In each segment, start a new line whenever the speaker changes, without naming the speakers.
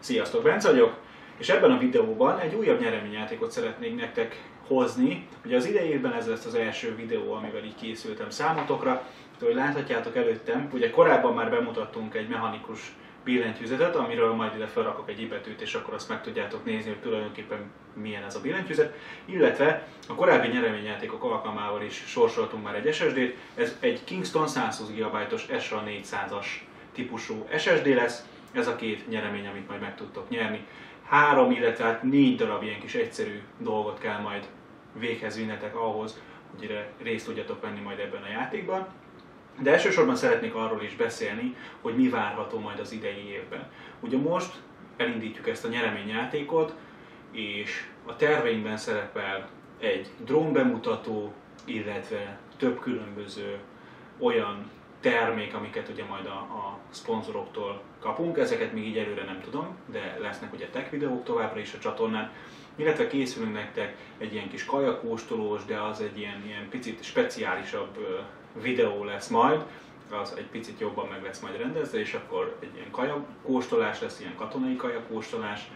Sziasztok, Bence vagyok, és ebben a videóban egy újabb nyereményjátékot szeretnék nektek hozni. Ugye az idei évben ez lesz az első videó, amivel így készültem számotokra. Ahogy láthatjátok előttem, ugye korábban már bemutattunk egy mechanikus billentyűzetet, amiről majd ide felrakok egy i-betűt, és akkor azt meg tudjátok nézni, hogy tulajdonképpen milyen ez a billentyűzet. Illetve a korábbi nyereményjátékok alkalmával is sorsoltunk már egy SSD-t. Ez egy Kingston 120 GB-os SRAM 400-as típusú SSD lesz. Ez a két nyeremény, amit majd meg tudtok nyerni. 3, illetve 4 darab ilyen kis egyszerű dolgot kell majd véghez vinnetek ahhoz, hogy részt tudjatok venni majd ebben a játékban. De elsősorban szeretnék arról is beszélni, hogy mi várható majd az idei évben. Ugye most elindítjuk ezt a nyereményjátékot, és a terveinkben szerepel egy drón bemutató, illetve több különböző olyan termék, amiket ugye majd a szponzoroktól kapunk. Ezeket még így előre nem tudom, de lesznek ugye tech videók továbbra is a csatornán. Illetve készülünk nektek egy ilyen kis kajakóstolós, de az egy ilyen picit speciálisabb videó lesz majd, az egy picit jobban meg lesz majd rendezve, és akkor egy ilyen kajakóstolás lesz, ilyen katonai kajakóstolás.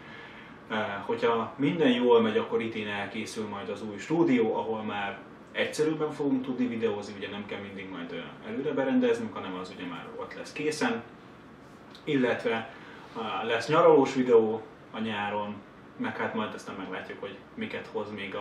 Hogyha minden jól megy, akkor idén elkészül majd az új stúdió, ahol már egyszerűbben fogunk tudni videózni, ugye nem kell mindig majd előre berendeznünk, hanem az ugye már ott lesz készen. Illetve lesz nyaralós videó a nyáron, meg hát majd aztán meglátjuk, hogy miket hoz még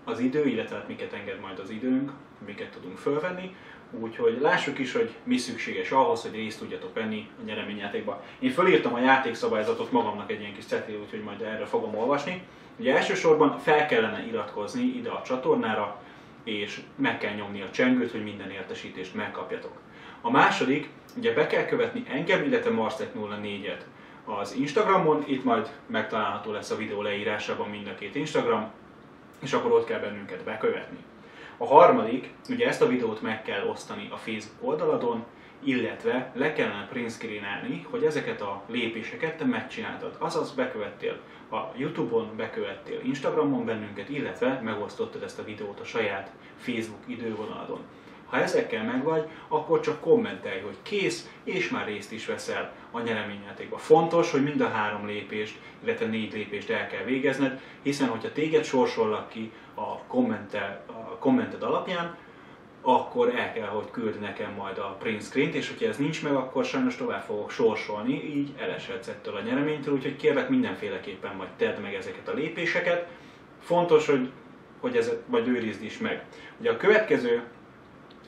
az idő, illetve hát miket enged majd az időnk, miket tudunk fölvenni. Úgyhogy lássuk is, hogy mi szükséges ahhoz, hogy részt tudjatok venni a nyereményjátékba. Én fölírtam a játékszabályzatot magamnak egy ilyen kis cetli, úgyhogy majd erre fogom olvasni. Ugye elsősorban fel kellene iratkozni ide a csatornára, és meg kell nyomni a csengőt, hogy minden értesítést megkapjatok. A második, ugye be kell követni engem, illetve Marcek04-et az Instagramon, itt majd megtalálható lesz a videó leírásában mind a két Instagram, és akkor ott kell bennünket bekövetni. A harmadik, ugye ezt a videót meg kell osztani a Facebook oldaladon, illetve le kellene print screenelni, hogy ezeket a lépéseket te megcsináltad. Azaz bekövettél a YouTube-on, bekövettél Instagramon bennünket, illetve megosztottad ezt a videót a saját Facebook idővonaladon. Ha ezekkel megvagy, akkor csak kommentelj, hogy kész, és már részt is veszel a nyereményjátékba. Fontos, hogy mind a 3 lépést, illetve 4 lépést el kell végezned, hiszen hogyha téged sorsollak ki a kommented alapján, akkor el kell, hogy küld nekem majd a print screen-t, és hogyha ez nincs meg, akkor sajnos tovább fogok sorsolni, így eleshetsz ettől a nyereménytől, úgyhogy kérlek mindenféleképpen majd tedd meg ezeket a lépéseket. Fontos, hogy ezeket majd őrizd is meg. Ugye a következő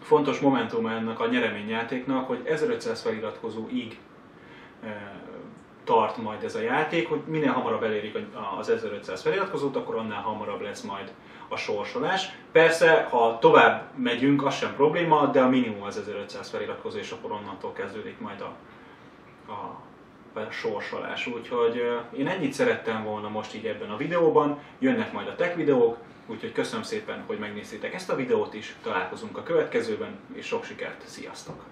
fontos momentum ennek a nyereményjátéknak, hogy 1500 feliratkozóig tart majd ez a játék, hogy minél hamarabb elérik az 1500 feliratkozót, akkor annál hamarabb lesz majd a sorsolás. Persze, ha tovább megyünk, az sem probléma, de a minimum az 1500 feliratkozó, és akkor onnantól kezdődik majd a sorsolás. Úgyhogy én ennyit szerettem volna most így ebben a videóban, jönnek majd a tech videók, úgyhogy köszönöm szépen, hogy megnéztétek ezt a videót is, találkozunk a következőben, és sok sikert, sziasztok!